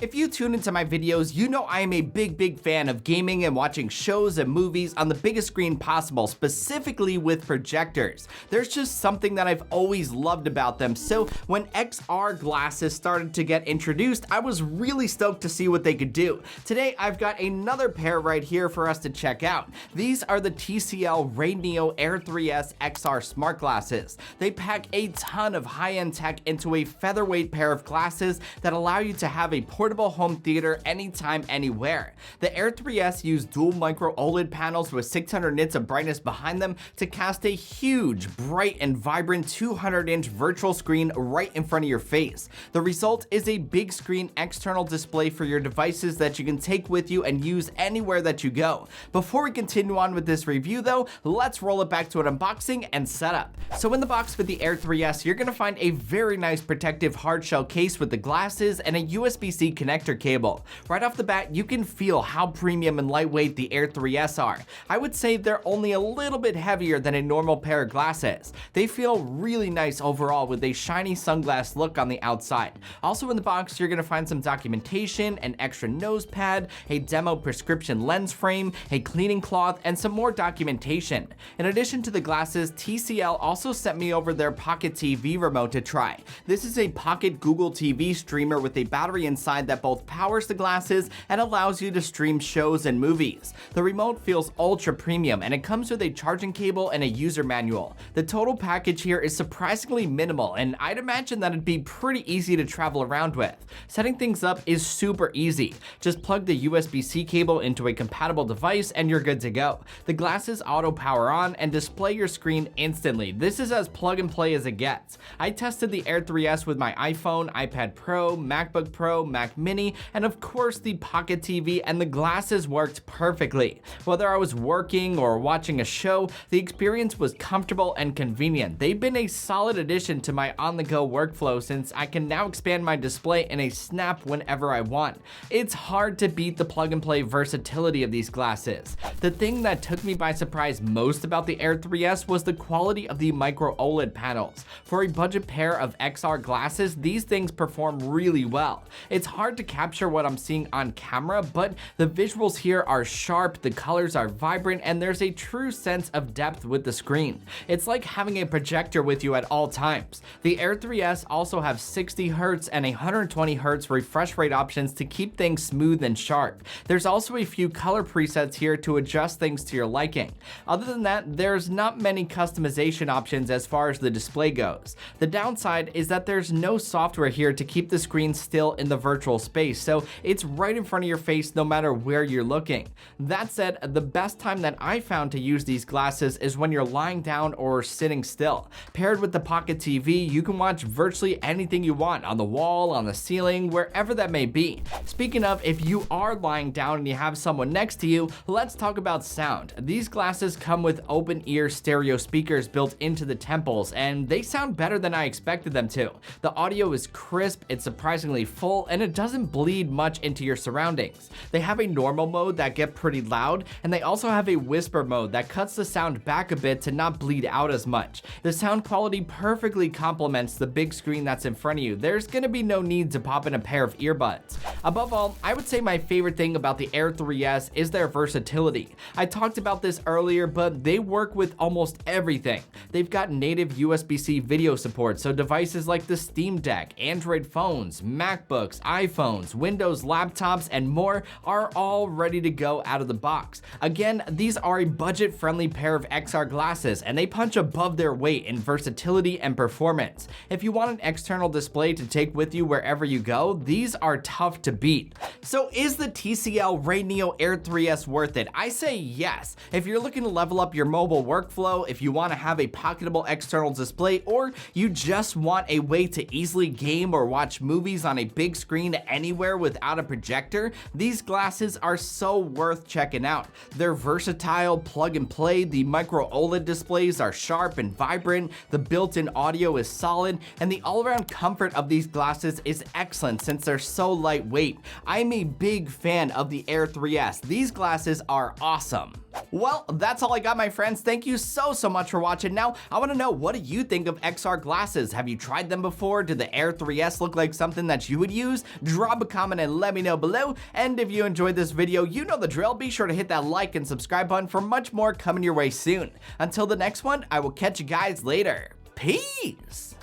If you tune into my videos, you know I am a big fan of gaming and watching shows and movies on the biggest screen possible, specifically with projectors. There's just something that I've always loved about them, so when XR glasses started to get introduced, I was really stoked to see what they could do. Today, I've got another pair right here for us to check out. These are the TCL RayNeo Air 3S XR smart glasses. They pack a ton of high-end tech into a featherweight pair of glasses that allow you to have a portable home theater anytime, anywhere. The Air 3S use dual micro OLED panels with 600 nits of brightness behind them to cast a huge, bright, and vibrant 200-inch virtual screen right in front of your face. The result is a big screen external display for your devices that you can take with you and use anywhere that you go. Before we continue on with this review though, let's roll it back to an unboxing and setup. So in the box for the Air 3S, you're gonna find a very nice protective hard shell case with the glasses and a USB-C connector cable. Right off the bat, you can feel how premium and lightweight the Air 3S are. I would say they're only a little bit heavier than a normal pair of glasses. They feel really nice overall with a shiny sunglass look on the outside. Also in the box, you're gonna find some documentation, an extra nose pad, a demo prescription lens frame, a cleaning cloth, and some more documentation. In addition to the glasses, TCL also sent me over their Pocket TV remote to try. This is a Pocket Google TV streamer with a battery inside that both powers the glasses and allows you to stream shows and movies. The remote feels ultra premium and it comes with a charging cable and a user manual. The total package here is surprisingly minimal and I'd imagine that it'd be pretty easy to travel around with. Setting things up is super easy. Just plug the USB-C cable into a compatible device and you're good to go. The glasses auto power on and display your screen instantly. This is as plug and play as it gets. I tested the Air 3S with my iPhone, iPad Pro, MacBook Pro, Mac Mini, and of course the Pocket TV, and the glasses worked perfectly. Whether I was working or watching a show, the experience was comfortable and convenient. They've been a solid addition to my on-the-go workflow since I can now expand my display in a snap whenever I want. It's hard to beat the plug-and-play versatility of these glasses. The thing that took me by surprise most about the Air 3S was the quality of the micro OLED panels. For a budget pair of XR glasses, these things perform really well. It's hard to capture what I'm seeing on camera, but the visuals here are sharp, the colors are vibrant, and there's a true sense of depth with the screen. It's like having a projector with you at all times. The Air 3S also have 60 Hz and 120 Hz refresh rate options to keep things smooth and sharp. There's also a few color presets here to adjust things to your liking. Other than that, there's not many customization options as far as the display goes. The downside is that there's no software here to keep the screen still in the virtual space, so it's right in front of your face no matter where you're looking. That said, the best time that I found to use these glasses is when you're lying down or sitting still. Paired with the Pocket TV, you can watch virtually anything you want on the wall, on the ceiling, wherever that may be. Speaking of, if you are lying down and you have someone next to you, let's talk about sound. These glasses come with open ear stereo speakers built into the temples, and they sound better than I expected them to. The audio is crisp, it's surprisingly full, and it doesn't bleed much into your surroundings. They have a normal mode that gets pretty loud, and they also have a whisper mode that cuts the sound back a bit to not bleed out as much. The sound quality perfectly complements the big screen that's in front of you. There's gonna be no need to pop in a pair of earbuds. Above all, I would say my favorite thing about the Air 3S is their versatility. I talked about this earlier, but they work with almost everything. They've got native USB-C video support, so devices like the Steam Deck, Android phones, MacBooks, iPhones, Windows laptops, and more are all ready to go out of the box. Again, these are a budget-friendly pair of XR glasses, and they punch above their weight in versatility and performance. If you want an external display to take with you wherever you go, these are tough to beat. So is the TCL RayNeo Air 3S worth it? I say yes. If you're looking to level up your mobile workflow, if you want to have a pocketable external display, or you just want a way to easily game or watch movies on a big screen anywhere without a projector, these glasses are so worth checking out. They're versatile, plug and play, the micro OLED displays are sharp and vibrant, the built-in audio is solid, and the all-around comfort of these glasses is excellent since they're so lightweight. I'm a big fan of the Air 3S. These glasses are awesome. Well, that's all I got, my friends. Thank you so much for watching. Now, I want to know, what do you think of XR glasses? Have you tried them before? Did the Air 3S look like something that you would use? drop a comment and let me know below. And if you enjoyed this video, you know the drill. Be sure to hit that like and subscribe button for much more coming your way soon. Until the next one, I will catch you guys later. Peace!